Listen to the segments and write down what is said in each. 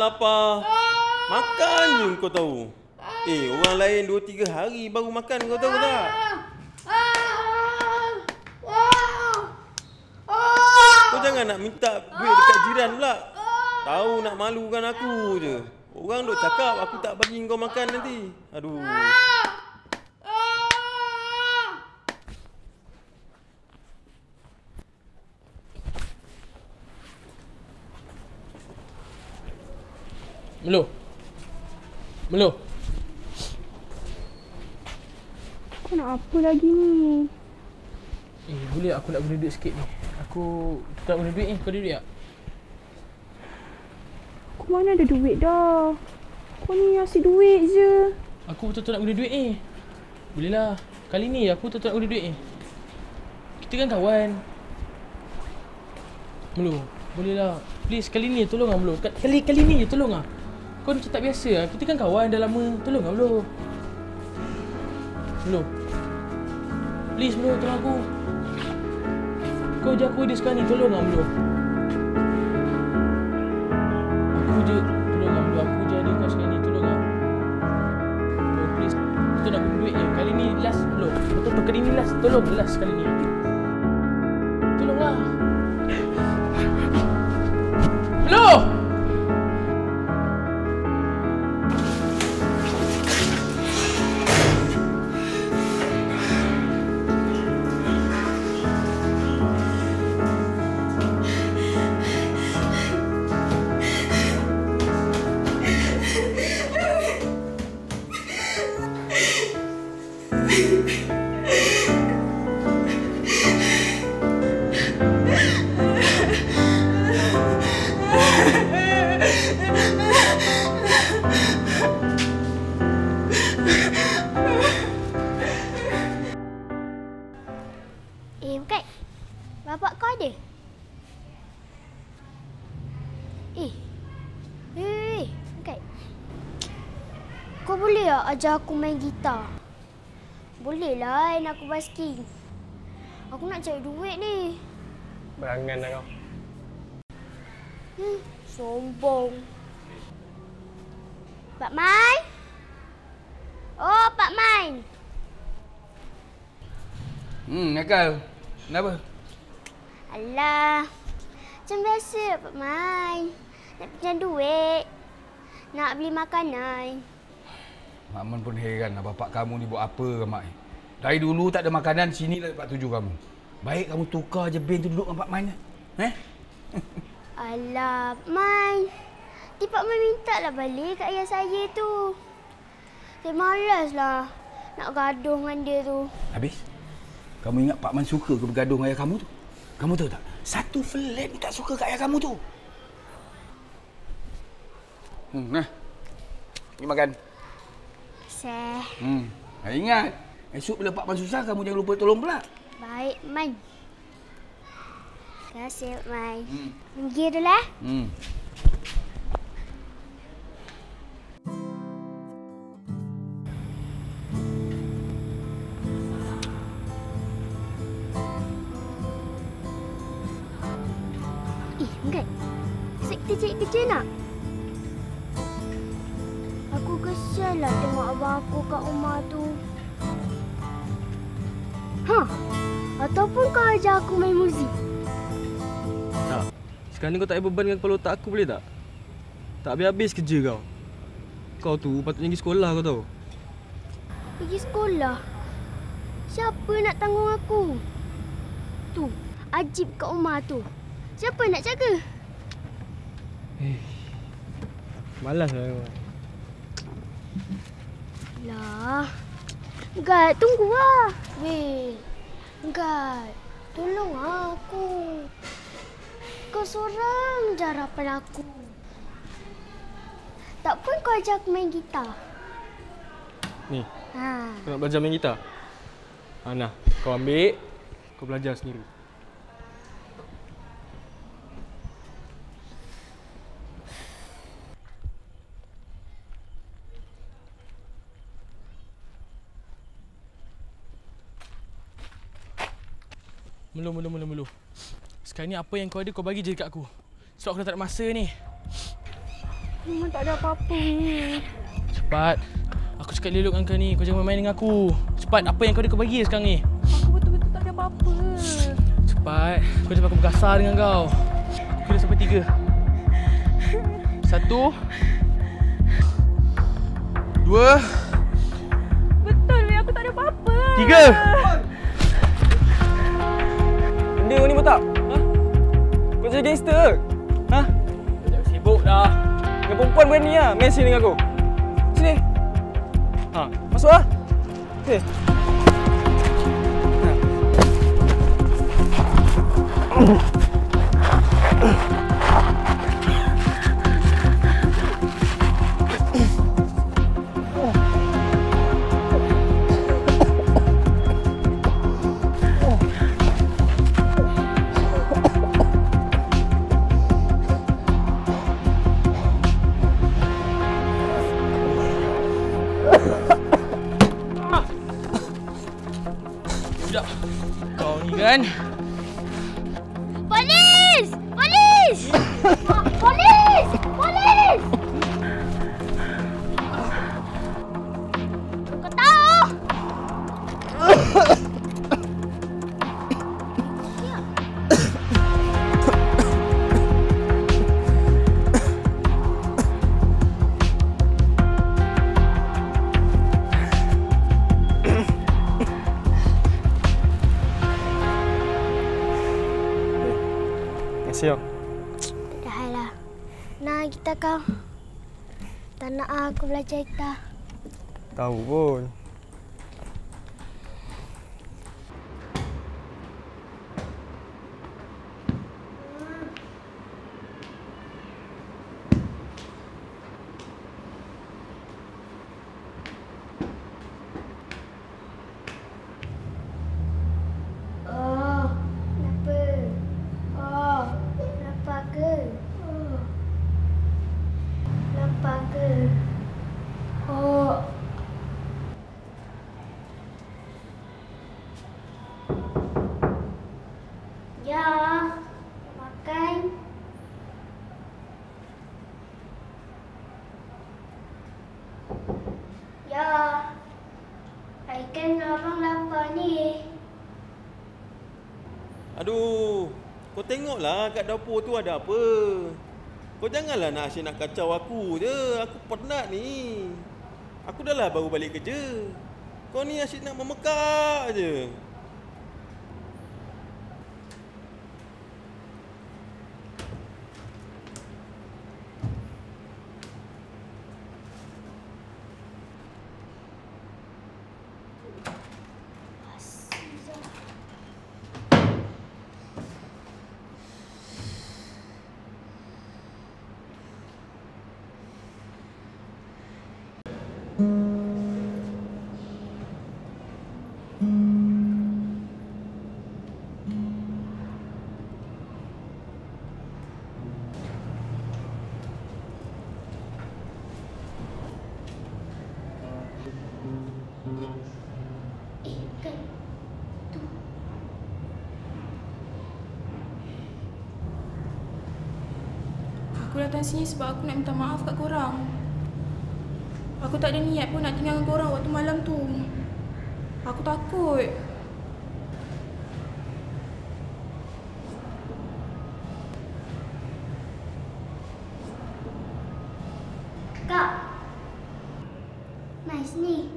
lapar. Makan je kau tahu. Orang lain 2-3 hari baru makan kau tahu tak? Kau jangan nak minta duit dekat jiran pula. Tahu nak malukan aku je. Orang duk cakap aku tak bagi kau makan nanti. Aduh. Melo. Kau nak apa lagi ni? Boleh aku nak guna duit sikit ni. Aku tak guna duit ni. Kau ada duit tak? Aku mana ada duit dah. Kau ni asyik duit je. Aku betul-betul nak guna duit ni. Boleh lah. Kali ni aku betul-betul nak guna duit ni. Kita kan kawan. Melo, boleh lah. Please, kali ni tolong lah Melo. Kali ni je tolong lah. Kau macam tak biasa lah. Kita kan kawan dah lama. Tolong lah Melo. Melo. Please Melo, tolong aku. Kau je aku dia sekarang ni. Tolong lah Melo. Aku je. Tolong lah Melo. Aku je ada kau sekarang ni. Tolong lah. Melo, please. Kita nak guna duit je. Kali ni last Melo. Betul-betul kali ni last. Tolong last kali ni. Tolong lah. Melo! Bukan. Bapak kau ada? Bukan. Kau boleh tak ajar aku main gitar? Boleh lah, nak aku basking. Aku nak cari duit ni. Berangan lah kau. Sombong. Pak Mai? Oh, Pak Mai. Nakal. Kenapa? Alah. Macam biasa, Pak Mai. Nak pinjam duit. Nak beli makanan. Mak Man pun heran lah bapak kamu ni buat apa ke Mak. Dari dulu tak ada makanan, sini lah tempat tuju kamu. Baik kamu tukar je bin tu duduk dengan Pak Man. Alah, Pak Mai. Nanti Pak Mai minta lah balik kat ayah saya tu. Saya malas lah nak gaduh dengan dia tu. Habis? Kamu ingat Pak Man suka ke bergaduh dengan ayah kamu tu? Kamu tahu tak? Satu flat ni tak suka kat ayah kamu tu. Nah. Ni makan. Seh. Ingat. Esok bila Pak Man susah, kamu jangan lupa tolong pula. Baik, Man. Terima kasih, Pak Mai. Pergi dulu lah. Bukan. Asyik kita cari kerja nak? Aku kesian lah tengok abang aku kat rumah tu. Ataupun kau ajar aku main muzik? Tak. Sekarang ni kau tak payah beban dengan kepala otak aku boleh tak? Tak habis-habis kerja kau. Kau tu patutnya pergi sekolah kau tahu. Pergi sekolah? Siapa nak tanggung aku? Tu, Ajib kat rumah tu. Siapa nak jaga? Malas lah kau. Lah. Gad, tunggulah. Weh. Gad, tolong aku. Kau seorang je harapan aku. Tak pun kau ajar aku main gitar. Ni. Kau nak belajar main gitar? Nah, kau ambil. Kau belajar sendiri. Melo. Sekarang ni apa yang kau ada kau bagi je dekat aku. Sebab aku dah tak ada masa ni. Memang tak ada apa-apa ni. Cepat. Aku cakap elok dengan kau ni. Kau jangan main dengan aku. Cepat, apa yang kau ada kau bagi sekarang ni? Aku betul-betul tak ada apa-apa. Cepat. Kau jangan aku berkasar dengan kau. Kira sampai 3. 1 2 Betul weh, aku tak ada apa-apa. 3. Benda kau ni betul tak? Ha? Kau jadi gangster ke? Ha? Kau jangan sibuk dah. Dengan perempuan berani lah main sini dengan aku. Sini. Ha, masuk lah. Sini. Budak. Kau ni kan. Polis! Polis! Polis! Polis! Kau tahu? Siap. Tak ada hal lah. Nah, kita kau. Tak nak aku belajar kita. Tahu pun. Oh, kenapa? Oh, lapar ke? Oh, lapar ke? Oh. Ya, makan. Ya, ikan abang lapar ni. Aduh, kau tengoklah kat dapur tu ada apa. Kau janganlah nak asyik nak kacau aku je. Aku penat ni. Aku dah lah baru balik kerja. Kau ni asyik nak memekak je. Aku datang sini sebab aku nak minta maaf kat korang. Aku tak ada niat pun nak tinggal dengan korang waktu malam tu. Aku takut. Kak. Nice ni.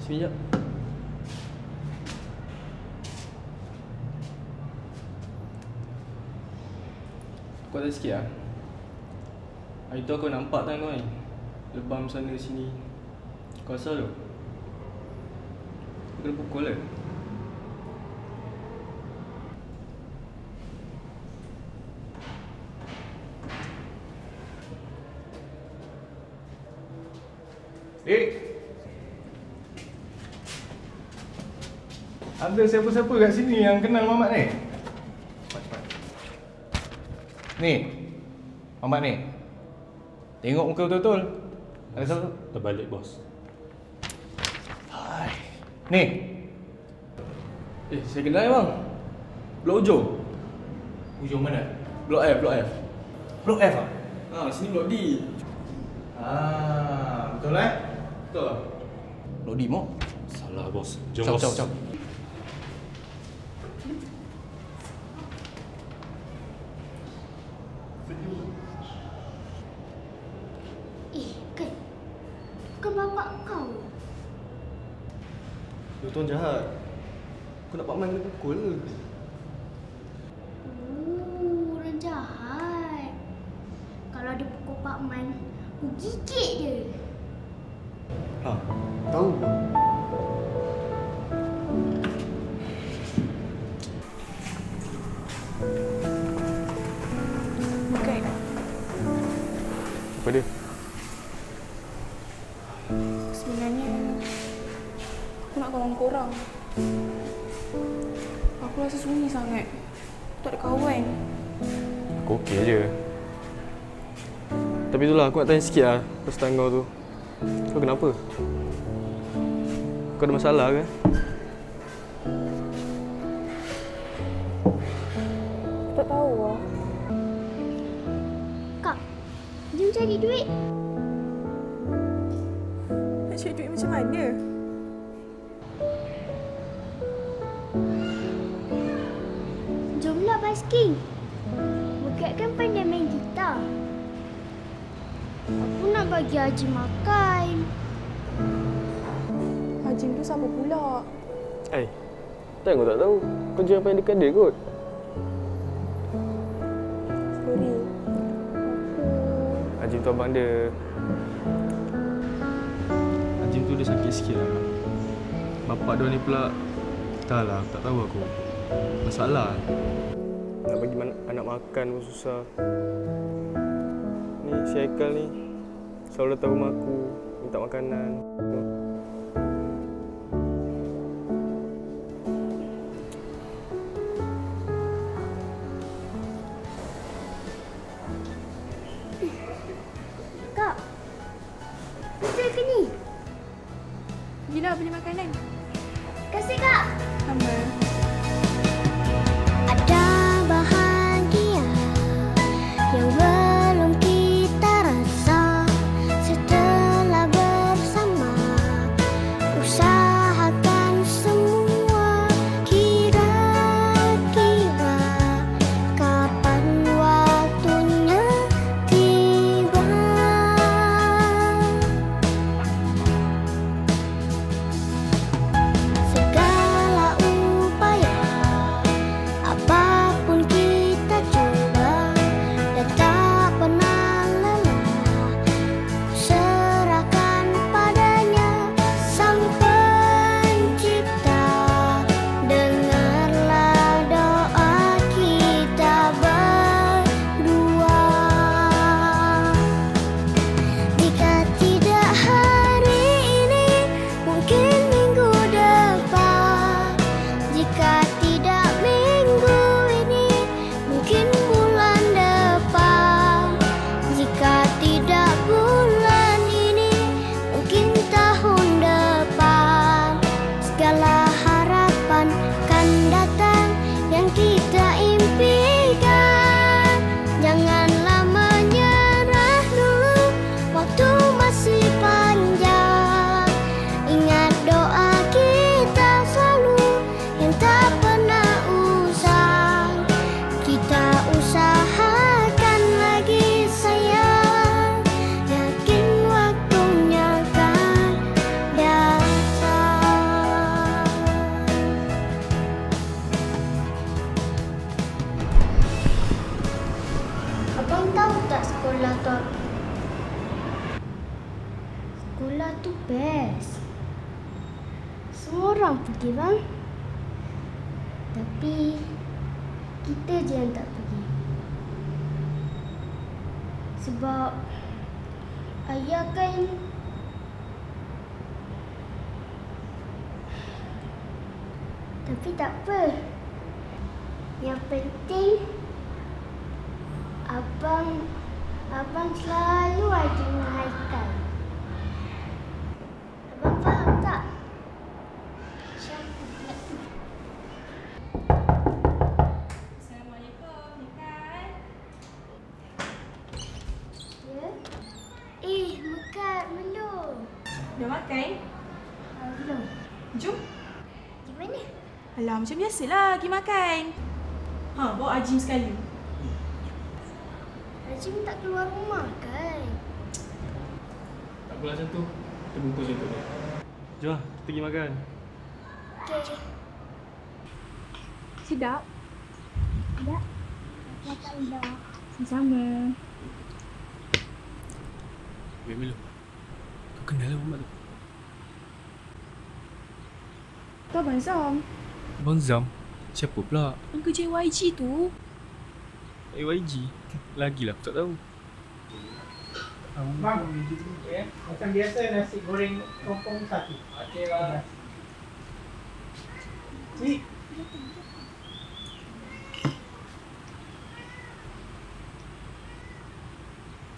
Sini jap. Kau ada sikit lah. Hari tu aku nampak tangan kau ni. Lebam sana sini. Kau asal tu? Kau kena pukul lah. Ada siapa-siapa kat sini yang kenal Mamat ni? Cepat. Ni, Mamat ni. Tengok muka betul-betul. Ada siapa? Terbalik bos. Ni, Saya kenal bang. Blok hujung. Hujung mana? Blok F, Blok F. Blok F ah? Sini Blok D. Betul eh? Betul lah. Blok D mo. Salah bos. Jom Ciao, bos. ciao, ciao. Kan? Bukan bapak kau. Dia tuan jahat. Kau nak Pak Man kena pukul ke? Orang jahat. Kalau dia pukul Pak Man, aku gigit dia. Ha, tahu. Bukan. Apa dia? Sebenarnya aku nak kawan korang. Aku rasa sunyi sangat. Aku tak ada kawan. Aku okey je. Tapi itulah aku nak tanya sikit lah pasal kau tu. Kau kenapa? Kau ada masalah ke? Aku tak tahu lah. Kak, jom cari duit. Nak cari duit macam mana? Jomlah basking. Bukat kan pandai main gitar. Aku nak bagi Haji makan. Haji tu siapa pula? Tak kau tak tahu. Kau je apa yang dekat dia kot. Sorry. Ajim tu abang dia. Ajim tu dia sakit sikit lah. Bapak dia ni pula, entahlah, tak tahu aku. Masalah. Nak bagi anak makan pun susah. Ni si Haikal ni selalu datang rumah aku, minta makanan. Kak, betul ke ni? Gila beli makanan. Kasih Kak. Sama. Ada bahagia yang belum kita rasa setelah bersama. Usahakan semua, kira-kira kapan waktunya tiba. Segala upaya, apapun kita coba, dan tak pernah lelah. Serahkan padanya Sang Pencipta. Dengarlah doa kita berdua. Jika tidak hari ini, mungkin minggu depan. Jika tidak minggu ini, mungkin bulan depan. Jika tidak bulan ini, mungkin tahun depan. Segala harapan kan datang yang kita impikan. Janganlah menyerah dulu, waktu masih panjang. Ingat doa kita selalu yang tak pernah usang. Kita usahakan lagi sayang, yakin waktunya akan datang. Abang tahu tak sekolah tu? Sekolah tu best. Semua orang pergi bang. Tapi kita je yang tak pergi. Sebab ayah kan tapi tak apa. Yang penting abang selalu ada dengan Haikal. Abang faham tak? Siapa pula tu? Assalamualaikum. Alah, macam biasalah pergi makan. Ha, bawa Ajim sekali. Ajim tak keluar rumah kan? Tak apalah macam tu. Kita bungkus untuk dia. Jom lah, kita pergi makan. Okey. Sedap. Sedap. Makan dah. Sama-sama. Milo, kau kenal Muhammad tu? Tu Abang Zam. Abang Zam? Siapa pula? Yang kerja YG tu. AYG? Lagilah aku tak tahu. Bang, macam biasa nasi goreng kompong satu. Okey lah. Cik.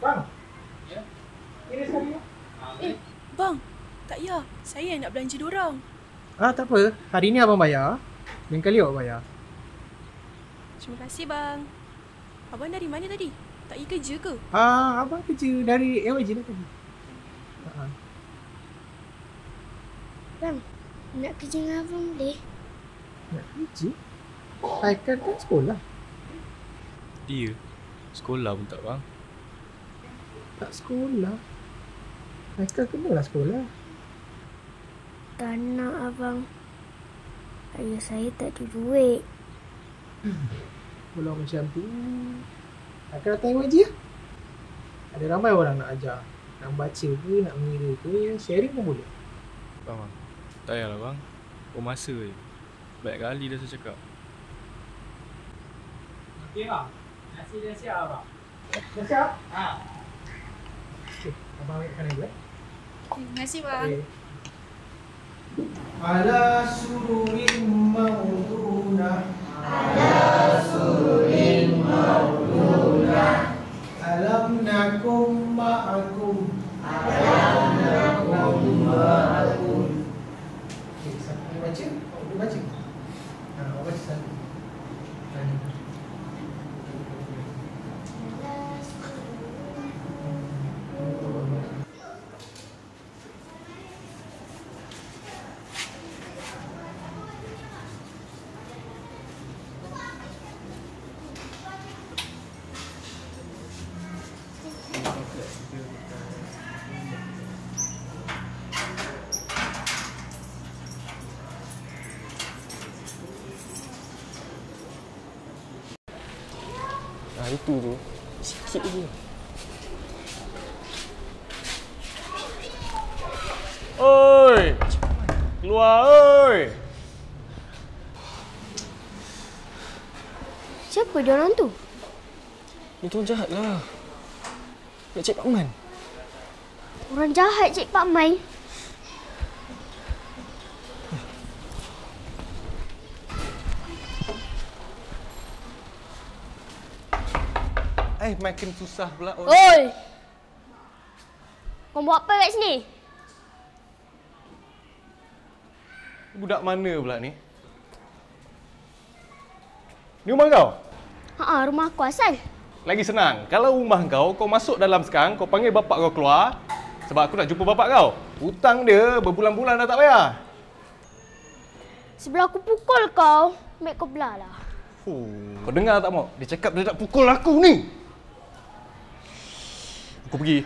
Bang. Ya. Ini sekali ya. Bang, tak ya. Saya nak belanja diorang. Tak apa. Hari ni abang bayar. Lain kali awak bayar. Terima kasih bang. Abang dari mana tadi? Tak pergi kerja ke? Abang kerja dari AYG lah tadi. Bang, nak kerja dengan abang boleh? Nak kerja? Haikal kan sekolah. Dia? Sekolah pun tak bang. Tak sekolah. Haikal kenalah sekolah. Tak nak abang. Ayah saya tak ada duit. Kalau macam tu, Haikal datang AYG lah. Ada ramai orang nak ajar. Nak baca ke, nak mengira ke, sharing pun boleh. Bang. Tak payahlah bang. Oh masa je. Banyak kali dah saya cakap. Okey bang. Nasi dah siap abang. Dah siap? Okey, abang ambil makanan dulu Terima kasih bang. Okay. Ala sururin mauduna. Alam nakum ma'akum. Okay, siapa yang baca? Awak boleh baca? Awak baca satu. Itu tu. Sikit je. Oi! Keluar oi! Siapa dia orang tu? Itu orang jahat lah. Nak cek Pak Man. Orang jahat Cik Pak Mai. Makin susah pula. Oi! Kau buat apa kat sini? Budak mana pula ni? Ni rumah kau? Rumah aku asal. Lagi senang. Kalau rumah kau masuk dalam sekarang, kau panggil bapak kau keluar. Sebab aku nak jumpa bapak kau. Hutang dia berbulan-bulan dah tak bayar. Sebelum aku pukul kau, ambil kau belah lah. Kau dengar tak, Mok? Dia cakap dia nak pukul aku ni. Aku pergi.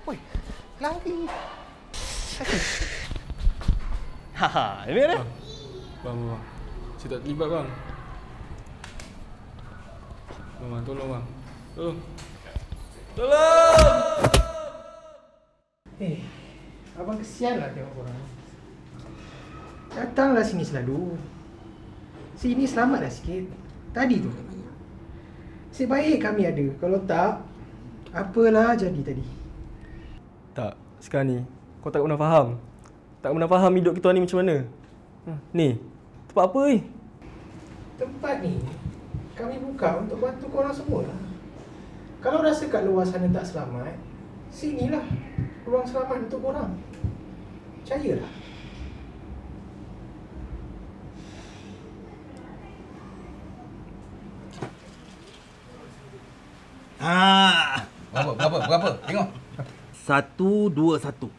Oi, lari. Ini dia. Bang. Saya tak terlibat bang. Bang, tolong bang. Tolong! Abang kesianlah tengok korang. Datanglah sini selalu. Sini selamatlah sikit. Tadi tu. Sebaik kami ada. Kalau tak, apalah jadi tadi. Tak, sekarang ni kau tak pernah faham. Tak pernah faham hidup kita ni macam mana. Ni, tempat apa ni? Tempat ni, kami buka untuk bantu korang semua lah. Kalau rasa kat luar sana tak selamat, sinilah ruang selamat untuk korang. Percayalah. Berapa? Tengok. 1, 2, 1.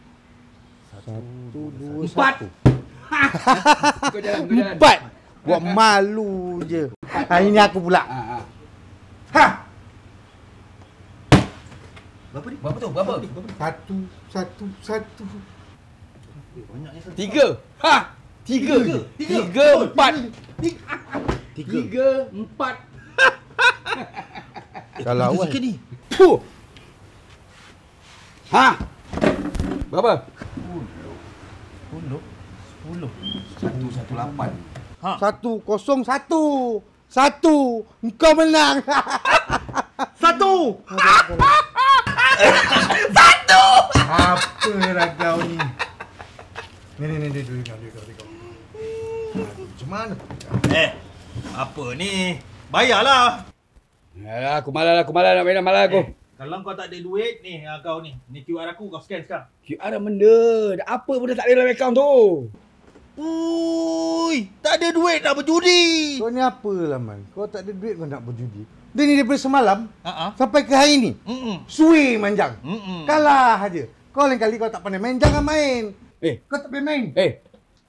4. Kau jalan. 4. Buat malu je. Hari ni aku pula. Berapa tu? Berapa? 1. 3. 3, 4. 3, 4. Kalau awal. Sikit ni. Berapa? 10. 118. 1-0-1. 1. Engkau menang. 1. Apalah kau ni. Ni duit kau. Macam mana? Apa ni? Bayarlah. Alah, aku malas nak main malas aku. Kalau kau tak ada duit ni, kau ni. Ni QR aku kau scan sekarang. QR benda. Apa benda tak ada dalam akaun tu? Ui, tak ada duit nak berjudi. Kau ni apalah, Man? Kau tak ada duit kau nak berjudi. Dia ni daripada semalam sampai ke hari ni. Sui manjang. Kalah aja. Kau lain kali kau tak pandai main, jangan main. Kau tak boleh main.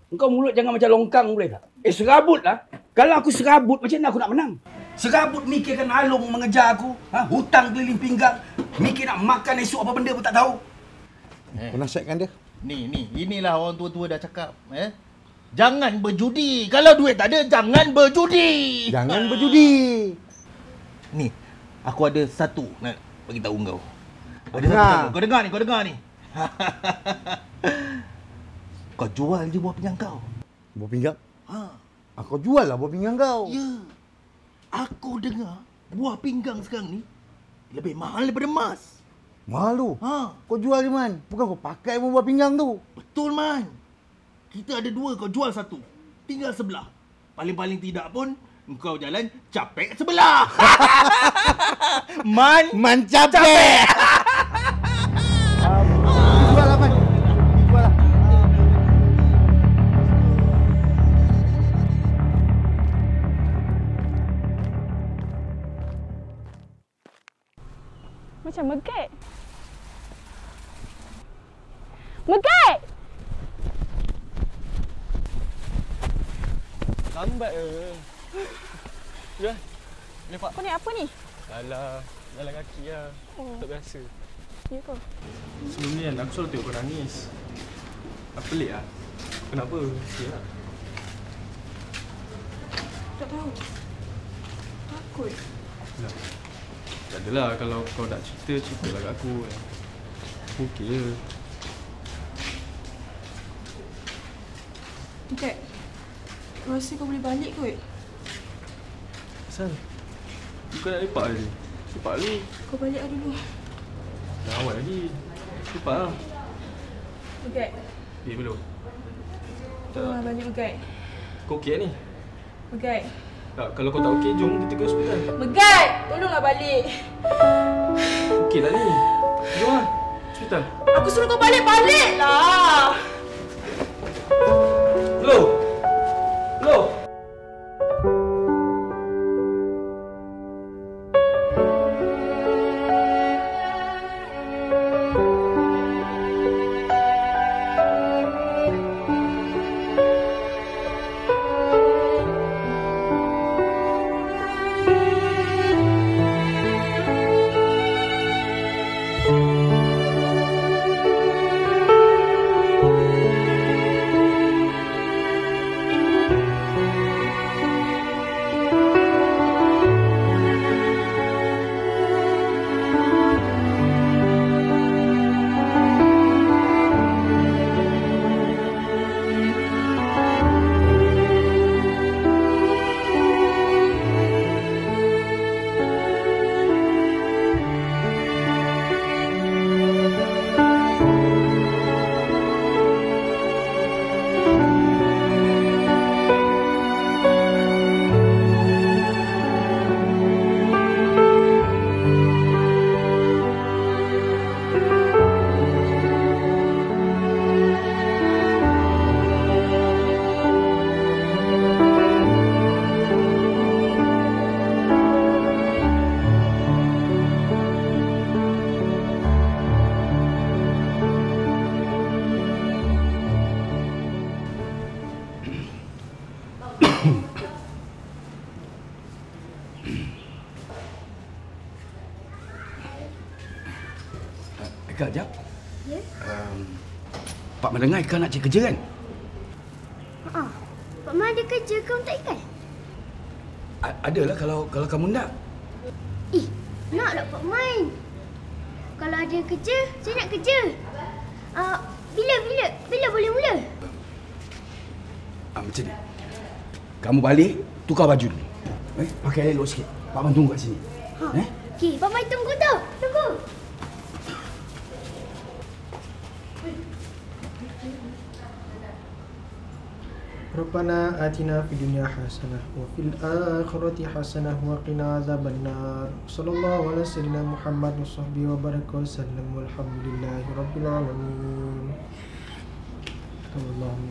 Engkau mulut jangan macam longkang boleh tak? Serabutlah. Kalau aku serabut, macam mana aku nak menang? Serabut mikirkan Along mengejar aku. Hutang keliling pinggang. Mikir nak makan esok apa benda pun tak tahu. Kau nasihatkan dia. Inilah orang tua-tua dah cakap. Jangan berjudi. Kalau duit tak ada, jangan berjudi. Jangan berjudi. Ni, aku ada satu nak bagi tahu kau. Ada Dengar. satu. Kau dengar ni. Kau jual je buah pinggang kau. Buah pinggang? Aku jual lah buah pinggang kau. Ya. Aku dengar buah pinggang sekarang ni lebih mahal daripada emas. Mahal tu? Kau jual je, Man. Bukan kau pakai pun buah pinggang tu. Betul, Man. Kita ada 2, kau jual 1. Tinggal sebelah. Paling-paling tidak pun kau jalan capek sebelah. Man capek. Jual lah, Man. Jual lah. Macam megek. Megek! Lambat Ya. Lepak. Kau ni apa ni? Alah, jalan kaki lah. Tak biasa. Ya kau? Sebelum ni kan aku selalu tengok kau nangis. Aku pelik lah. Kenapa? Ya. Tak tahu. Takut. Lah. Tak adalah kalau kau nak ceritalah kat aku. Aku okey je. Jack, kau rasa kau boleh balik kot? Asal? Bukan nak lepak je. Lepak dulu. Kau balik lah dulu. Dah awal lagi. Lepak lah. Megek. Belum. Tolonglah balik Megek. Kau okey ni? Megek. Tak, kalau kau tak okey, jom kita ke hospital. Megek! Tolonglah balik. Okey tak ni? Jom lah. Hospital. Aku suruh kau balik lah. Loh! Kak, jap. Ya? Pak Man dengar kau nak cari kerja kan? Pak Man ada kerja, kau tak ikat? Adalah kalau kamu nak. Naklah Pak Man. Kalau ada kerja, saya nak kerja. Bila boleh mula? Macam ni. Kamu balik, tukar baju dulu. Pakai elok sikit. Pak Man tunggu kat sini. Okey, Pak Man tunggu tau. Tunggu. Rabbana atina fid dunya hasanah wa fil akhirati hasanah wa qina azabannar. Sallallahu ala sayyidina Muhammad wa sahbihi wa baraka wa sallam walhamdulillahi rabbil alamin. Allahu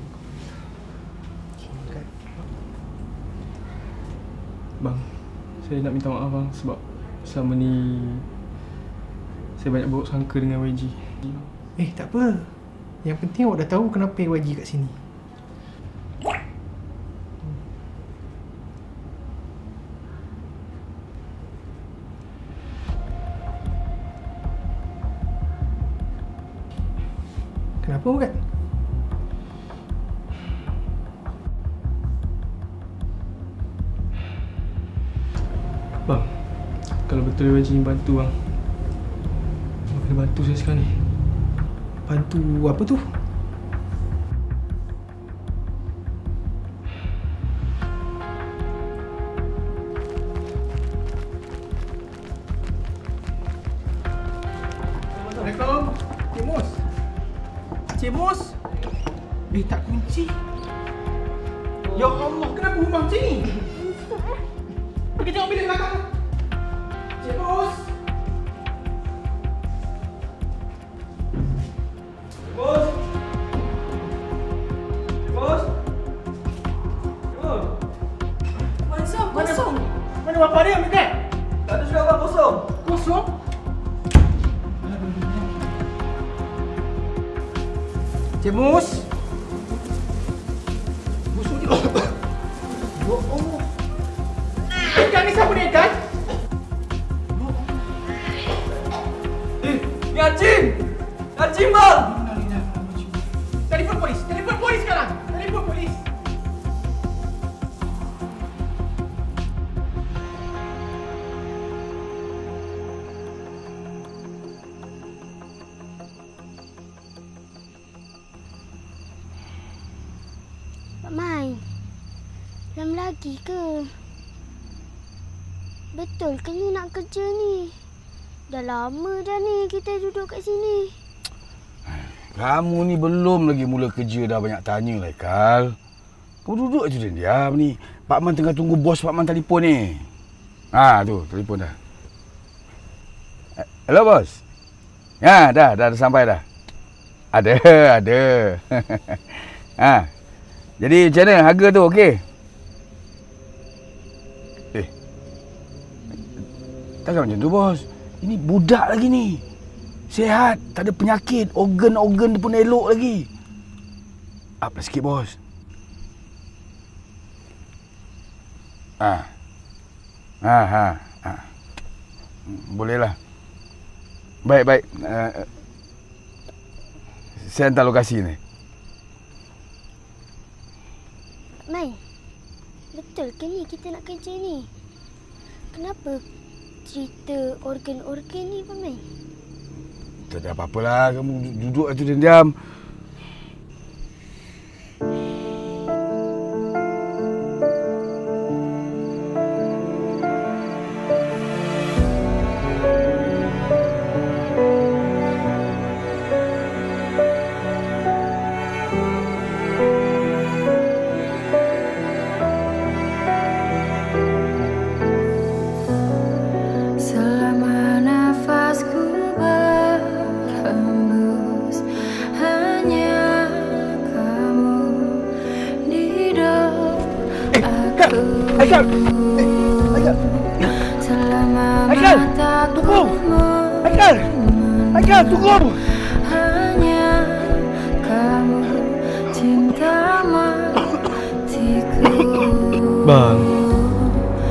Bang, saya nak minta maaf bang sebab selama ni saya banyak buruk sangka dengan YG. Tak apa. Yang penting awak dah tahu kenapa YG kat sini. Kenapa bukan? Bang, kalau betul YG bantu bang, abang kena bantu saya sekarang ni. Bantu apa tu? Assalamualaikum. Cik Mus. Cik Mus. Tak kunci. Ya Allah, kenapa rumah macam ni? Pergi tengok bilik belakang. Cik Mus. Kosong. Mana bapak dia ambil kan? Tak ada sudah bang, kosong. Kosong? Cik Mus. Busuk dia. Ya Allah. Ikan ni siapa ni ikan? Ni Acim! Acim bang! Telefon polis sekarang. Telefon polis. Pak Man, lama lagi ke? Betul ke ni nak kerja ni? Dah lama dah ni kita duduk kat sini. Kamu ni belum lagi mula kerja dah banyak tanya lah, Kal. Kamu duduk je diam ni. Pak Man tengah tunggu bos Pak Man telefon ni. Tu, telefon dah. Hello, bos. Dah sampai dah. Ada. Jadi macam mana harga tu okey? Takkan macam tu, bos. Ini budak lagi ni. Sihat, tak ada penyakit, organ-organ dia pun elok lagi. Up lah sikit, bos. Bolehlah. Baik. Saya hantar lokasi ni. Mai, betul ke ni kita nak kerja ni? Kenapa cerita organ-organ ni, Pak Mai? Tak ada apa-apalah, kamu duduk tu diam. Aikal, tunggu! Hanya kamu cinta matiku. Bang,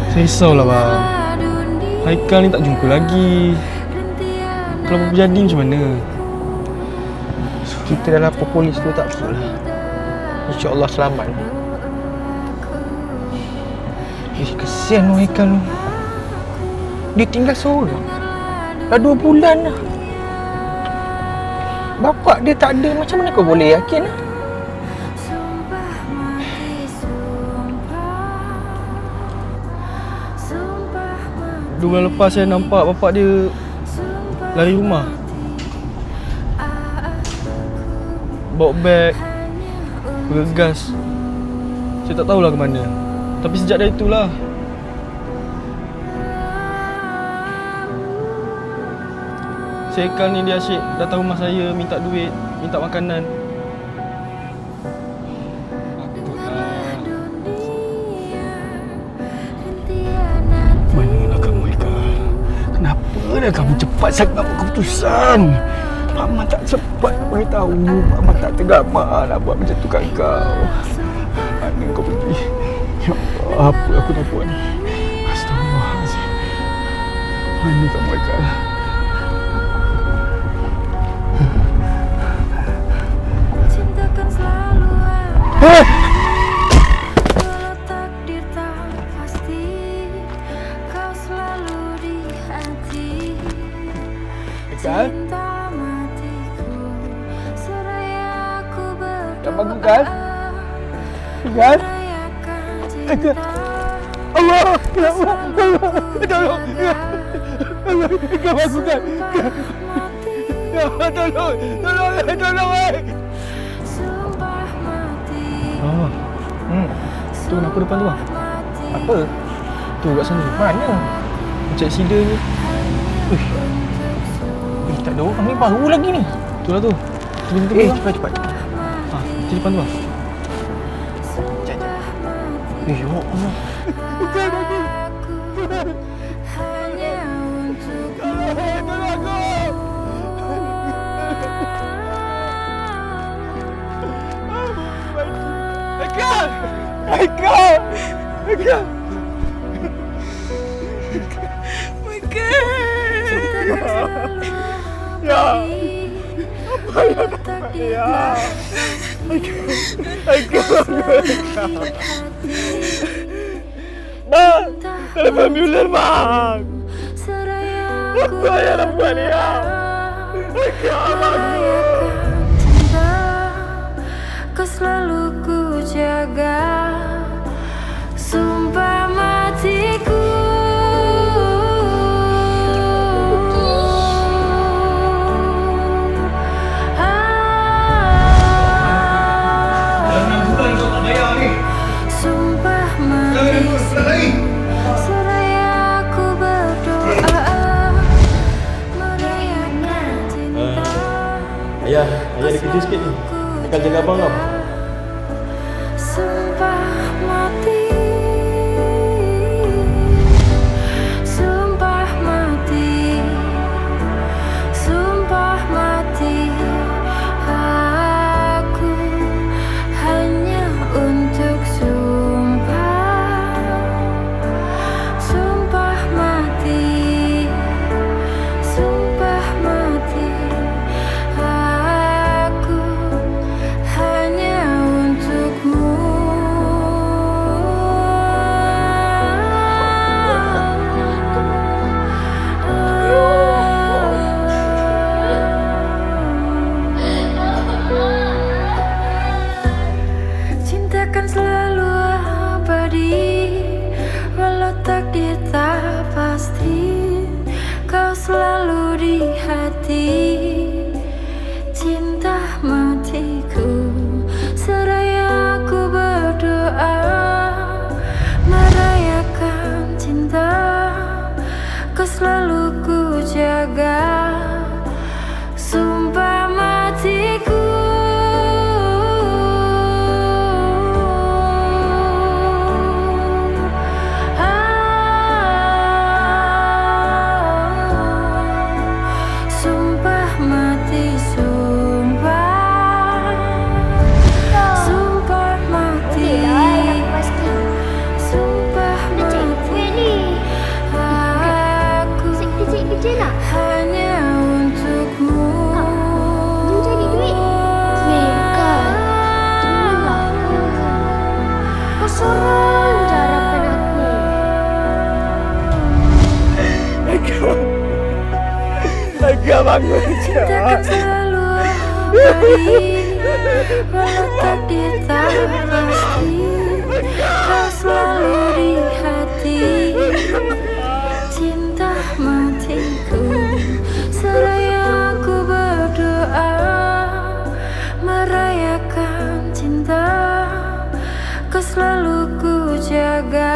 saya risaulah bang. Haikal ni tak jumpa lagi. Kalau apa jadi macam mana? Kita dah lapor polis tu, tak apalah. InsyaAllah selamat. Kesian Haikal tu. Dia tinggal seorang. Dah 2 bulan dah. Bapak dia tak ada, macam mana kau boleh yakin lah? Dua bulan lepas saya nampak bapak dia lari rumah. Bawa beg, bergegas. Saya tak tahulah ke mana. Tapi sejak dari itulah si Haikal ni dia asyik datang rumah saya, minta duit, minta makanan. Manalah kamu, Haikal? Kenapa dah kamu cepat sangat buat keputusan? Pak Man tak sempat nak beritahu. Pak Man tak tergamak nak buat macam tu kat kau. Mana kau pergi? Ya Allah, apa aku nak buat ni? Astaghfirullahaladzim. Mana kamu, Haikal? Haikal? Tak bangun kan? Haikal? Haikal? Allah! Ya Allah! Tolong! Haikal bangun kan? Ya Allah, tolong! Tolong! Oh. Tu kenapa depan tu bang? Apa? Tu kat sana. Mana? Cek Sida ni. Tak ada orang ni, baru lagi ni. Tu lah tu. Tiba-tiba Cepat. Ha, di depan tu bang. Ya Allah. Haikal! Ya! Apa yang dapat ya? Haikal! Bang! Telefon ambulans, bang! Apa yang dapat ya? Haikal, bangun! Kau selalu ku jaga, sumpah matiku. Sumpah matiku, seraya aku berdoa, merayakan cinta. Ayah ada kerja sikit ni. Akan jaga abang tau. Sumpah mati, sumpah mati, sumpah mati. Aku hanya untuk sumpah, sumpah mati, sumpah mati. Aku hanya untukmu. Cintakan selalu abadi, walau takdir tak pasti. Kau selalu di hati, cinta matiku. Seraya aku berdoa, merayakan cinta. Kau selalu ku jaga, sumpah matiku. Sumpah mati, sumpah mati, sumpah saja harapan aku. Agak bangun je. Takkan selalu abadi, walau takdir tak pasti, kau selalu di hati. Cinta matiku, seraya aku berdoa, merayakan cinta, kau selalu ku jaga.